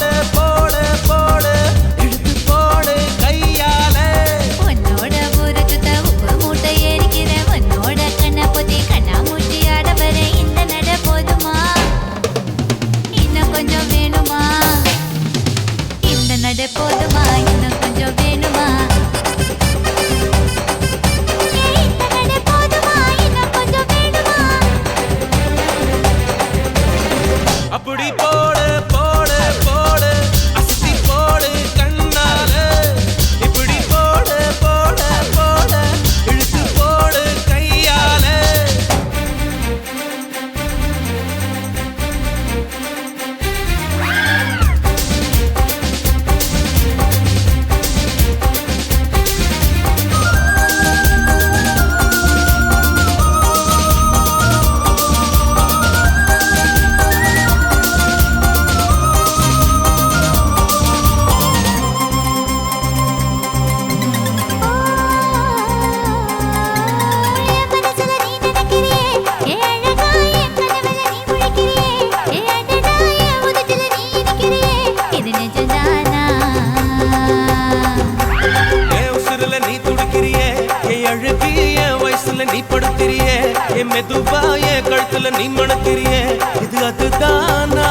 போடு போடு போடு இழுத்து போடு கையால உன்னோட ஊரை சுத்த உப்பு மூட்டை ஏறிக்கிறேன் உன்னோட கண்ணை பொத்தி கண்ணா மூட்டி ஆட வர இந்த நட போதுமா இன்னும் கொஞ்சம் வேணுமா இந்த நட போதுமா இன்னும் கொஞ்சம் வேணுமா இந்த நட போதுமா இன்னும் கொஞ்சம் வேணுமா அப்படி போடு போடு போடு அசத்தி போடு கண்ணால இப்படி போடு போடு போடு இழுத்து போடு கையால நீ படுத்திரியே என் மெதுவாய கழுத்துல நீ மணத்திரியே இது அதுதானா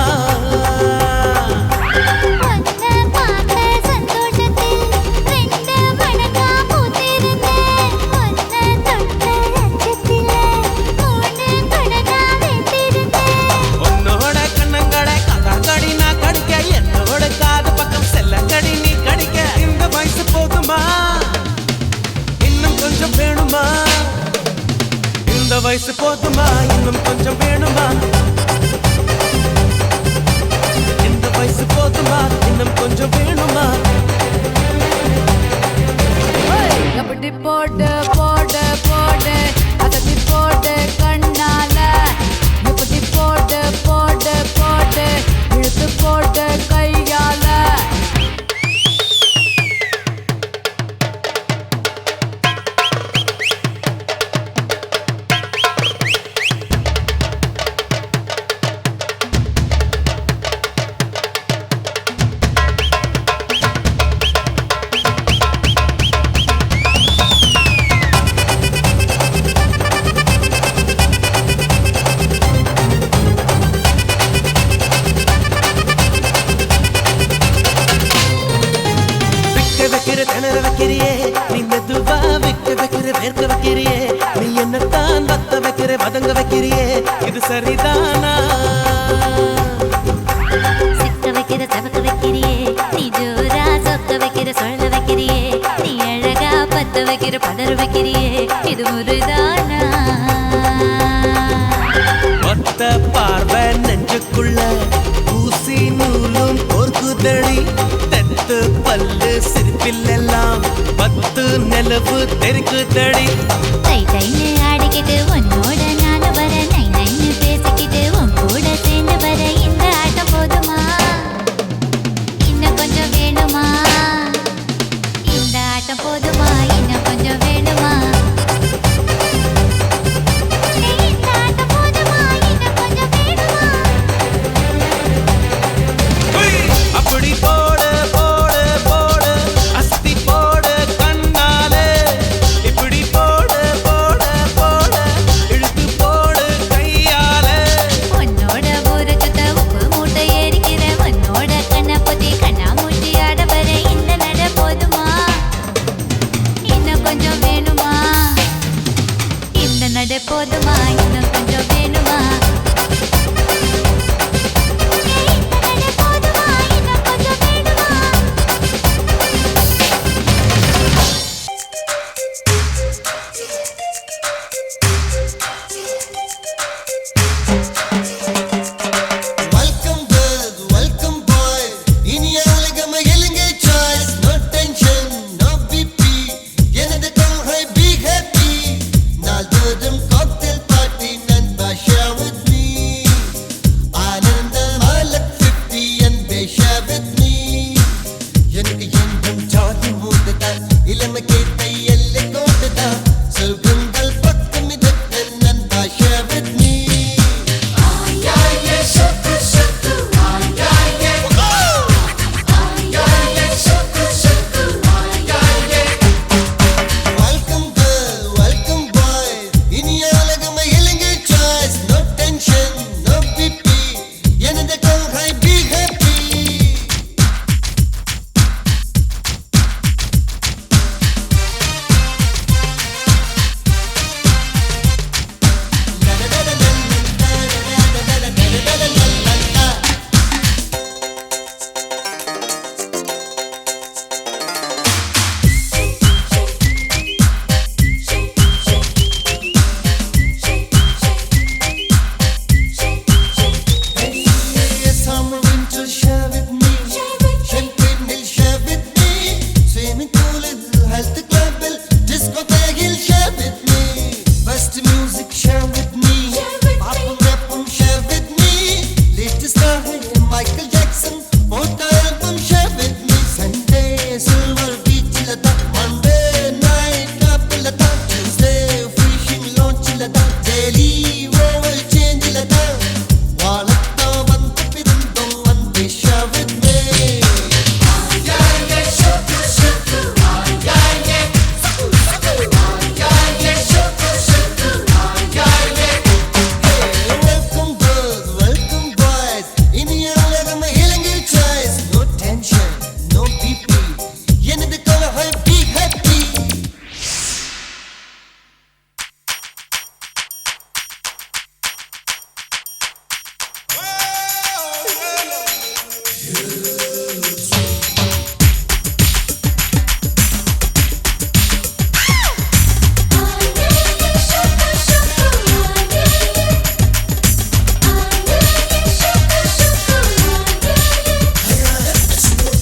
உன்னோட கண்ணங்கடை கதாங்கடி நான் கடிக்க என்னோட காது பக்கம் செல்லங்கடி நீ கடிக்க இந்த வயசு போதுமா இன்னும் கொஞ்சம் வேணுமா இந்த வயசு போதுமா இன்னும் கொஞ்சம் வேணுமா இந்த வயசு போதுமா இன்னும் கொஞ்சம் வேணுமா அப்படி போடு போடு போடு அதட்டி போடு கண்ணால இப்படி போடு போடு போடு இழுத்து போடு கையால திணற வைக்கிறியே நீ மெதுவா விக்க வைக்கிற வேர்க்க வைக்கிறியே நீ என்னத்தான் வத்த வைக்கிற வதங்க வைக்கிறியே இது சரிதானா சிக்க வைக்கிற சவக்க வைக்கிறியே நீ ஜோரா சொக்க வைக்கிற சொல்ல வைக்கிறியே நீ அழகா பத்த வைக்கிற பதற வைக்கிறியே இது முருதானா ஒத்த பார்வை நெஞ்சுக்குள்ள ஊசி நூலும் கோர்க்குதடி தெத்து பல்லு சிரிப்பிலெல்லாம் பத்து நிலவு தெருக்குதடி தை தைன்னு ஆடிக்கிட்டு உன்னோட நானும் வர நை நைன்னு பேசிக்கிட்டு உன் கூட சேர்ந்து வர இந்த ஆட்டம் போதுமா இன்னும் கொஞ்சம் வேணுமா இந்த ஆட்டம் போதுமா இன்னும் கொஞ்சம் வேணுமா இந்த ஆட்டம் போதுமா இன்னும் கொஞ்சம் வேணுமா அப்படி போடு போடு போடு அஸ்தி போடு கண்ணாலே இப்படி போடு போடு போடு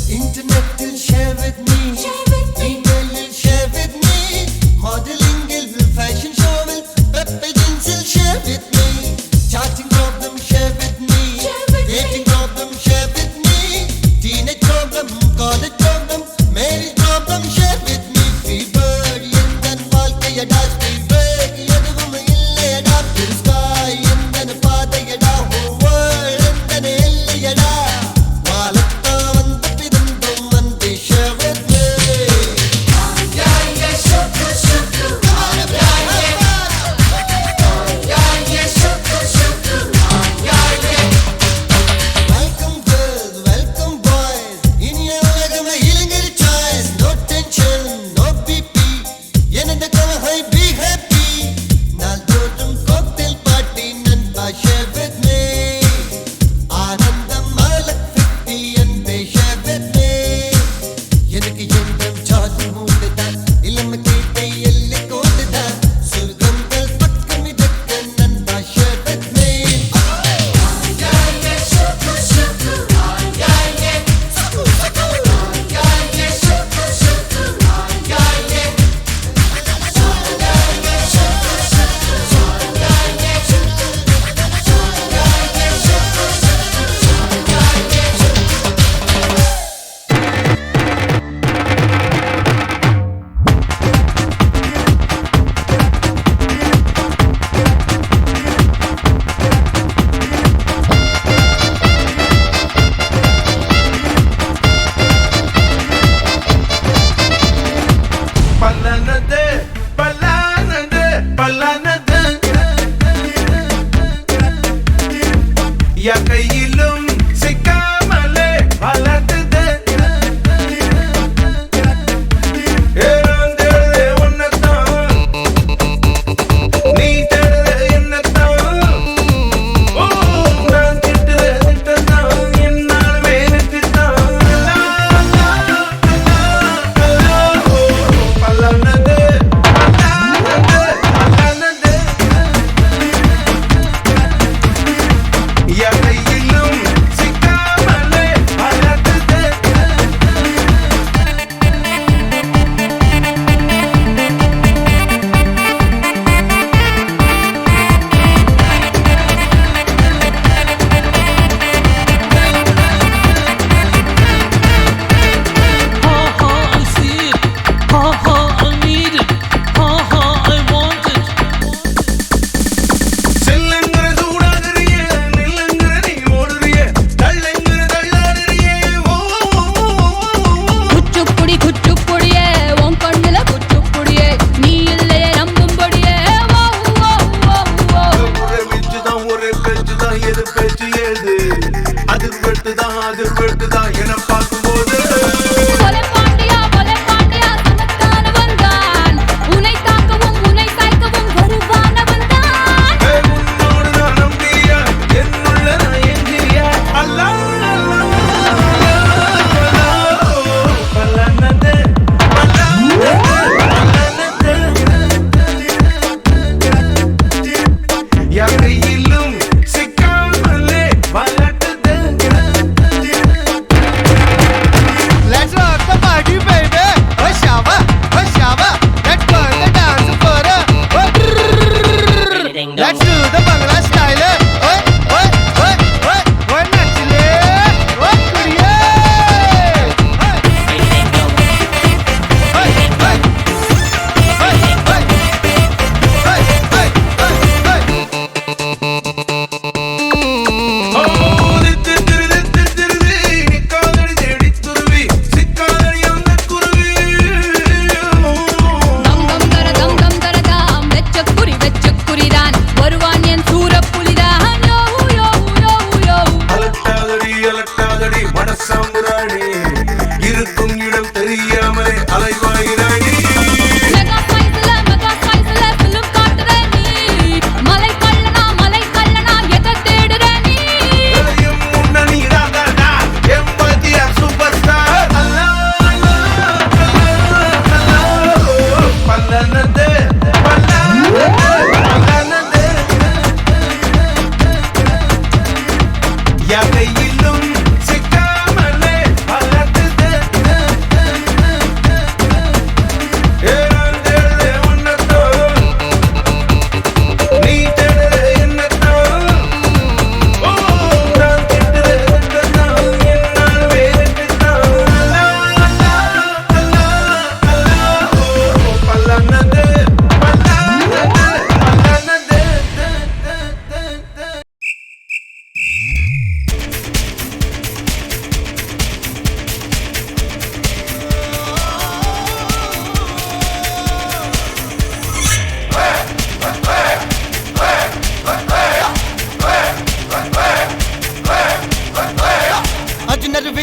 Internet share with me, email share with me, modeling fashion show web pages share with me, chatting problem share with me, dating problem share with me, teenage problem, college problem, marriage problem share with me. Fever எந்தன் வாழ்க்கையடா fever எதுவும் இல்லையடா blue sky எந்தன் பாதையடா whole world எந்தன் எல்லையடா வாழத்தா வந்த பிறந்தும் வந்து share with me. Welcome girls, welcome boys, இனிய உலகமே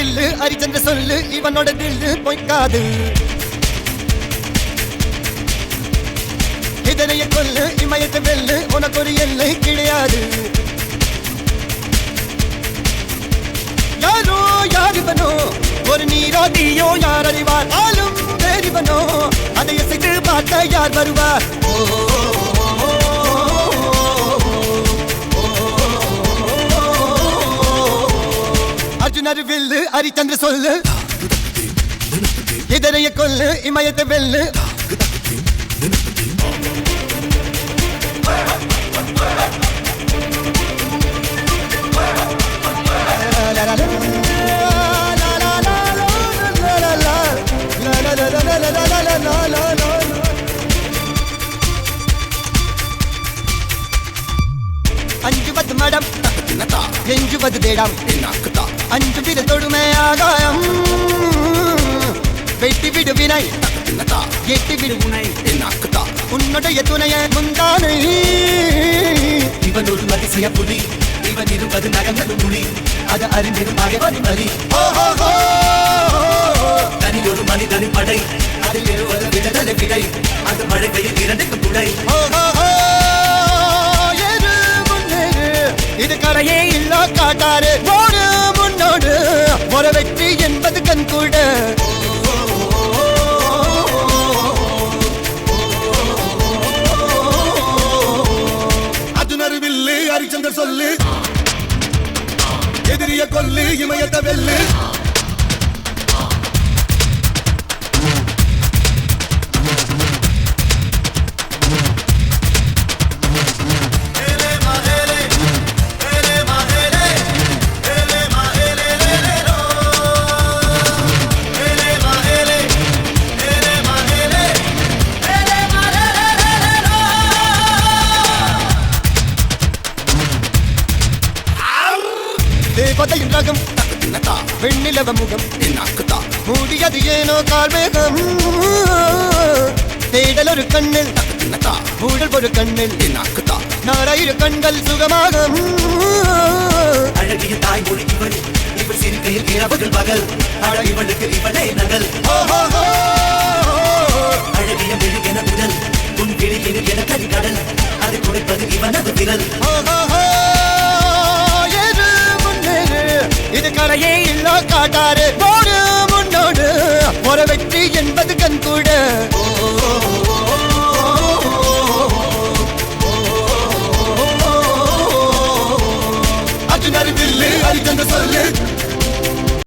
வில்லு ஹரிச்சந்திர சொல்லு இவனோட தில்லு பொய்க்காது இதனைய கொல்லு இமயத்தை வெல்லு உனக்கு ஒரு எல்லை கிடையாது யாரோ யாரிவனோ ஒரு நீரோ தீயோ யார் அறிவார் ஆளும் வேறிவனோ அதை இசைத்து பார்க்க யார் வருவார் அர்ஜுனர் வில்லு ஹரிச்சந்திர சொல்லு இதனைய கொல்லு இமயத்தை வெல்லு അഞ്ചുപത് മടം എഞ്ചുപത് തേടാം അഞ്ചു വിര തൊടുമേ ആകായം വെട്ടി വിടു വിനൈ എട്ടി വിടു ഉണൈ ഉന്നുடைய துணைய முந்தானை இவன் ஒரு அதிசய புலி இவன் இருபது நகங்களும் புலி அது அறிந்திருமாக வரிமறி தனி ஒரு மனிதனின் படை அதில் எழுவது விடுதலை விடை அது மழைகையில் இரண்டுக்கு புடை இது கரையே இல்ல காட்டாரு ஓடு முன்னோடு ஒரு வெற்றி என்பது கண்கூட அர்ஜுனர் வில்லு ஹரிச்சந்திர சொல்லு எதிரிய கொல்லு இமயத்தை வெல்லு தேவதையின் ரகம் வெண்ணிலவ முகம் மூடியது ஏனோ கார்மேகம் தேடல் ஒரு கண்ணில் மூடல் ஒரு கண்ணில் நாராயிர கண்கள் சுகமாகும் அழகிய தாய்மொழி இவள் இவள் சிரிக்கையில் இரவுகள் பகல் அழ இவளுக்கு இவளே நகல் அழகிய மெழுகென உடல் உன் விழியில் என கரிகடல் அதை குறைப்பது இவனது விரல் இது கரையே இல்ல காட்டாரு போடு